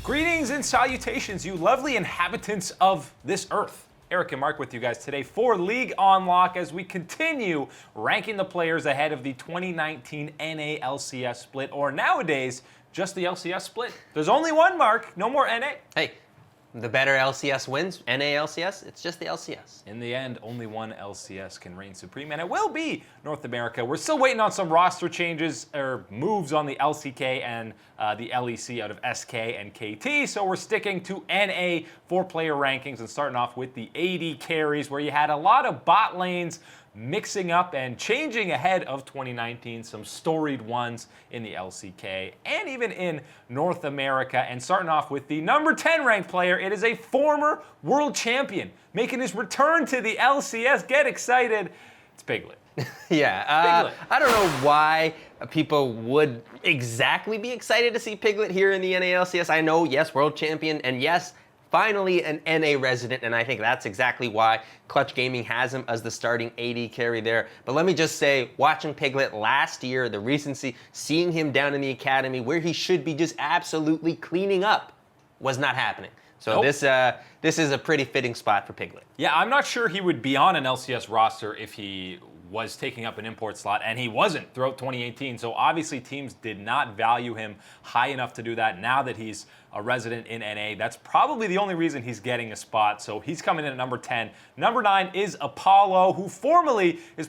Greetings and salutations, you lovely inhabitants of this earth. Eric and Mark with you guys today for League on Lock as we continue ranking the players ahead of the 2019 NA LCS split, or nowadays, just the LCS split. There's only one, Mark, no more NA. Hey, the better LCS wins, NA LCS, it's just the LCS. In the end, only one LCS can reign supreme, and it will be North America. We're still waiting on some roster changes or moves on the LCK and the LEC out of SK and KT, so we're sticking to NA for player rankings and starting off with the AD carries, where you had a lot of bot lanes mixing up and changing ahead of 2019, some storied ones in the LCK and even in North America. And starting off with the number 10 ranked player, it is a former world champion making his return to the LCS. Get excited, it's Piglet. Yeah, Piglet. I don't know why people would exactly be excited to see Piglet here in the NA LCS. I know, yes, world champion, and yes, finally an NA resident, and I think that's exactly why Clutch Gaming has him as the starting AD carry there. But let me just say, watching Piglet last year, the recency, seeing him down in the academy where he should be just absolutely cleaning up was not happening. So Nope. this is a pretty fitting spot for Piglet. Yeah, I'm not sure he would be on an LCS roster if he was taking up an import slot, and he wasn't throughout 2018. So obviously teams did not value him high enough to do that. Now that he's a resident in NA, that's probably the only reason he's getting a spot. So he's coming in at number 10. Number 9 is Apollo, who formerly is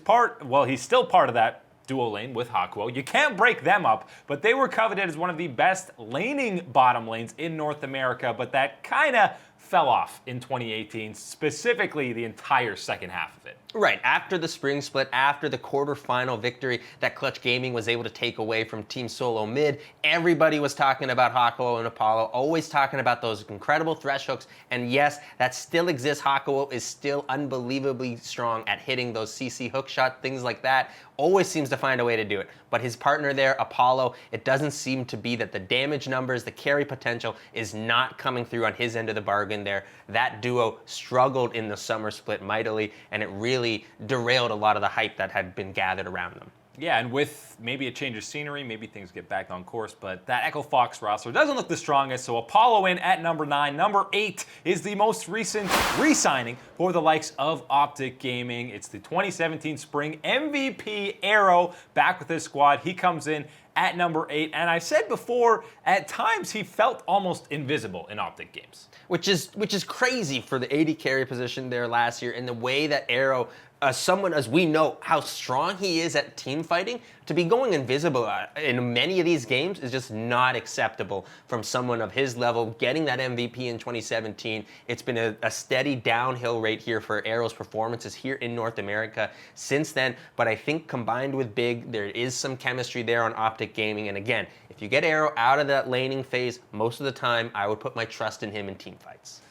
he's still part of that duo lane with Hakuo. You can't break them up, but they were coveted as one of the best laning bottom lanes in North America, but that kind of fell off in 2018, specifically the entire second half of it. Right, after the spring split, after the quarterfinal victory that Clutch Gaming was able to take away from Team Solo Mid, everybody was talking about Hakuo and Apollo, always talking about those incredible thresh hooks, and yes, that still exists. Hakuo is still unbelievably strong at hitting those CC hook shot, things like that, always seems to find a way to do it. But his partner there, Apollo, it doesn't seem to be that the damage numbers, the carry potential is not coming through on his end of the bargain there. That duo struggled in the summer split mightily, and it really derailed a lot of the hype that had been gathered around them. Yeah, and with maybe a change of scenery, maybe things get back on course, but that Echo Fox roster doesn't look the strongest, so Apollo in at number 9. Number 8 is the most recent re-signing for the likes of Optic Gaming. It's the 2017 Spring MVP Arrow back with his squad. He comes in at number 8, and I said before, at times he felt almost invisible in Optic Games. Which is crazy for the AD carry position there last year, and the way that Arrow, someone as we know how strong he is at team fighting, to be going invisible in many of these games is just not acceptable from someone of his level. Getting that MVP in 2017, it's been a steady downhill rate here for Arrow's performances here in North America since then. But I think combined with Big, there is some chemistry there on Optic Gaming. And again, if you get Arrow out of that laning phase, most of the time I would put my trust in him in team fights.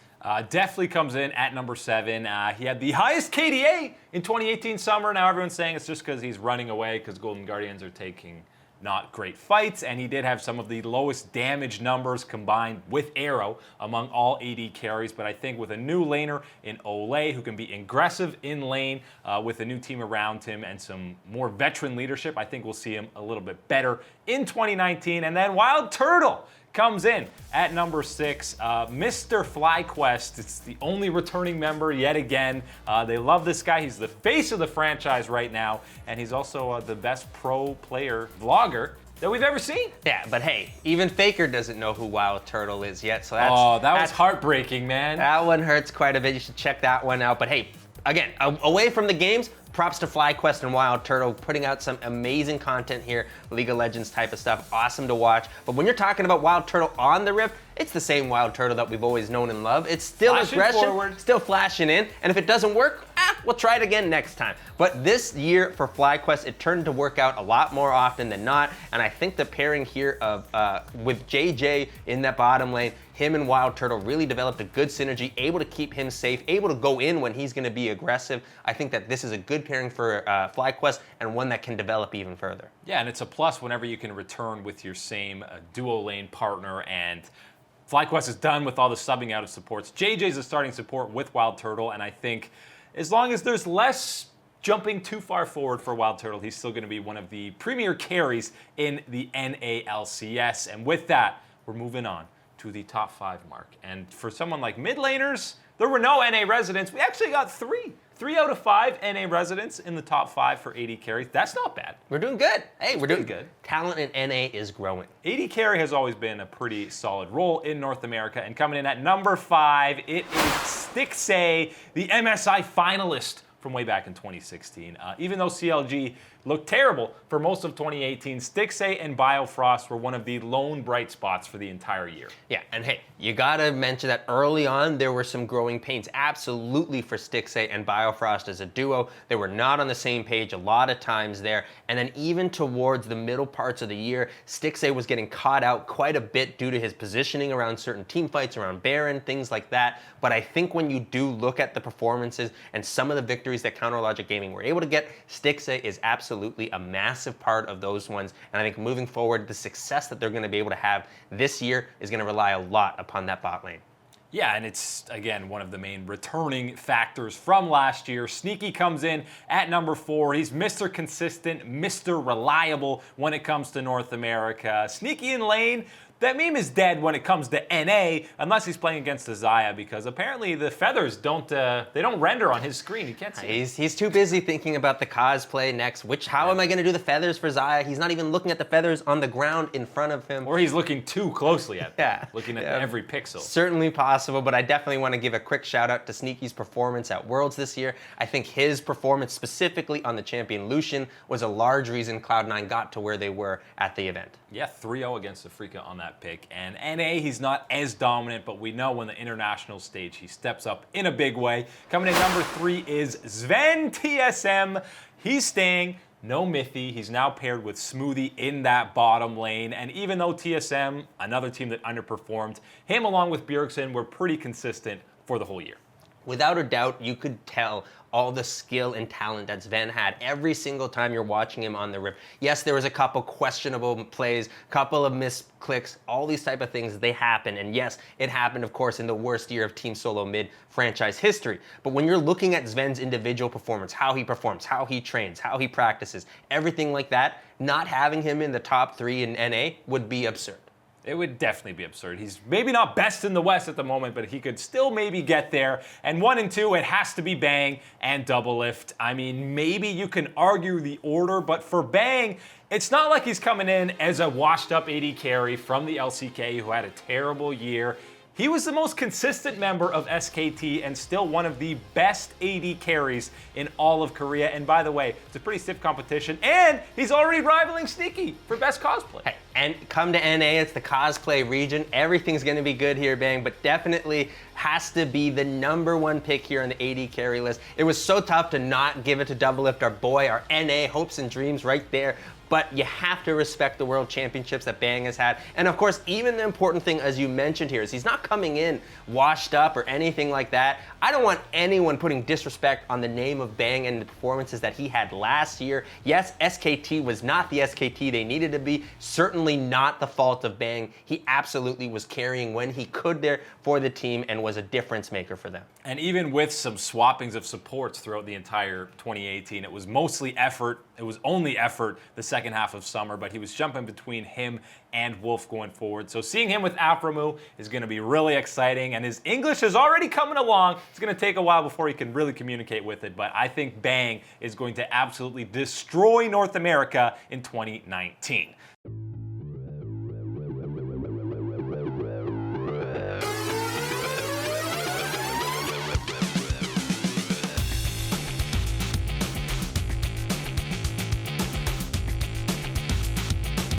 Definitely comes in at number 7. He had the highest KDA in 2018 summer. Now everyone's saying it's just because he's running away because Golden Guardians are taking not great fights. And he did have some of the lowest damage numbers combined with Arrow among all AD carries. But I think with a new laner in Olay who can be aggressive in lane with a new team around him and some more veteran leadership, I think we'll see him a little bit better in 2019. And then Wild Turtle comes in at number 6. Mr. FlyQuest, it's the only returning member yet again. They love this guy. He's the face of the franchise right now, and he's also the best pro player vlogger that we've ever seen. Yeah, but hey, even Faker doesn't know who Wild Turtle is yet, so that's... Oh, that was heartbreaking, man. That one hurts quite a bit. You should check that one out. But hey, again, away from the games, props to FlyQuest and Wild Turtle, putting out some amazing content here, League of Legends type of stuff, awesome to watch. But when you're talking about Wild Turtle on the Rift, it's the same Wild Turtle that we've always known and loved. It's still aggression, still flashing in, and if it doesn't work, we'll try it again next time. But this year for FlyQuest, it turned to work out a lot more often than not, and I think the pairing here of with JJ in that bottom lane, him and Wild Turtle really developed a good synergy, able to keep him safe, able to go in when he's going to be aggressive. I think that this is a good pairing for FlyQuest and one that can develop even further. Yeah, and it's a plus whenever you can return with your same duo lane partner, and FlyQuest is done with all the subbing out of supports. JJ's a starting support with Wild Turtle, and I think as long as there's less jumping too far forward for Wild Turtle, he's still going to be one of the premier carries in the NA LCS. And with that, we're moving on to the top 5 mark. And for someone like mid laners, there were no NA residents. We actually got 3 out of 5 NA residents in the top 5 for AD carries. That's not bad. We're doing good. Hey, we're doing good. Talent in NA is growing. AD carry has always been a pretty solid role in North America, and coming in at number 5, it is Stixxay, the MSI finalist from way back in 2016. Even though CLG looked terrible for most of 2018, Stixxay and Biofrost were one of the lone bright spots for the entire year. Yeah, and hey, you gotta mention that early on there were some growing pains, absolutely, for Stixxay and Biofrost as a duo. They were not on the same page a lot of times there, and then even towards the middle parts of the year, Stixxay was getting caught out quite a bit due to his positioning around certain team fights, around Baron, things like that. But I think when you do look at the performances and some of the victories that Counter Logic Gaming were able to get, Stixxay is absolutely a massive part of those ones. And I think moving forward, the success that they're going to be able to have this year is going to rely a lot upon that bot lane. Yeah, and it's, again, one of the main returning factors from last year. Sneaky comes in at number 4. He's Mr. Consistent, Mr. Reliable when it comes to North America. Sneaky in lane. That meme is dead when it comes to NA, unless he's playing against a Xayah, because apparently the feathers don't render on his screen. You can't see it. He's too busy thinking about the cosplay next. How am I going to do the feathers for Xayah? He's not even looking at the feathers on the ground in front of him. Or he's looking too closely at them, Yeah. looking at every pixel. Certainly possible, but I definitely want to give a quick shout out to Sneaky's performance at Worlds this year. I think his performance specifically on the champion Lucian was a large reason Cloud9 got to where they were at the event. Yeah, 3-0 against Afrika on that pick. And NA, he's not as dominant, but we know when the international stage, he steps up in a big way. Coming in number 3 is Zven TSM. He's staying. No Mithy. He's now paired with Smoothie in that bottom lane. And even though TSM, another team that underperformed, him along with Bjergsen were pretty consistent for the whole year. Without a doubt, you could tell all the skill and talent that Zven had every single time you're watching him on the Rift. Yes, there was a couple questionable plays, couple of missed clicks, all these type of things, they happen. And yes, it happened, of course, in the worst year of Team Solo Mid franchise history. But when you're looking at Zven's individual performance, how he performs, how he trains, how he practices, everything like that, not having him in the top 3 in NA would be absurd. It would definitely be absurd. He's maybe not best in the West at the moment, but he could still maybe get there. And 1 and 2, it has to be Bang and Doublelift. I mean, maybe you can argue the order, but for Bang, it's not like he's coming in as a washed-up AD carry from the LCK who had a terrible year. He was the most consistent member of SKT and still one of the best AD carries in all of Korea. And by the way, it's a pretty stiff competition, and he's already rivaling Sneaky for best cosplay. Hey, and come to NA, it's the cosplay region. Everything's going to be good here, Bang, but definitely has to be the #1 pick here on the AD carry list. It was so tough to not give it to Doublelift, our boy, our NA hopes and dreams right there. But you have to respect the World Championships that Bang has had. And of course, even the important thing, as you mentioned here, is he's not coming in washed up or anything like that. I don't want anyone putting disrespect on the name of Bang and the performances that he had last year. Yes, SKT was not the SKT they needed to be. Certainly not the fault of Bang. He absolutely was carrying when he could there for the team and was a difference maker for them. And even with some swappings of supports throughout the entire 2018, it was mostly effort. It was only effort the second half of summer, but he was jumping between him and Wolf going forward. So seeing him with Aframu is going to be really exciting, and his English is already coming along. It's going to take a while before he can really communicate with it, but I think Bang is going to absolutely destroy North America in 2019.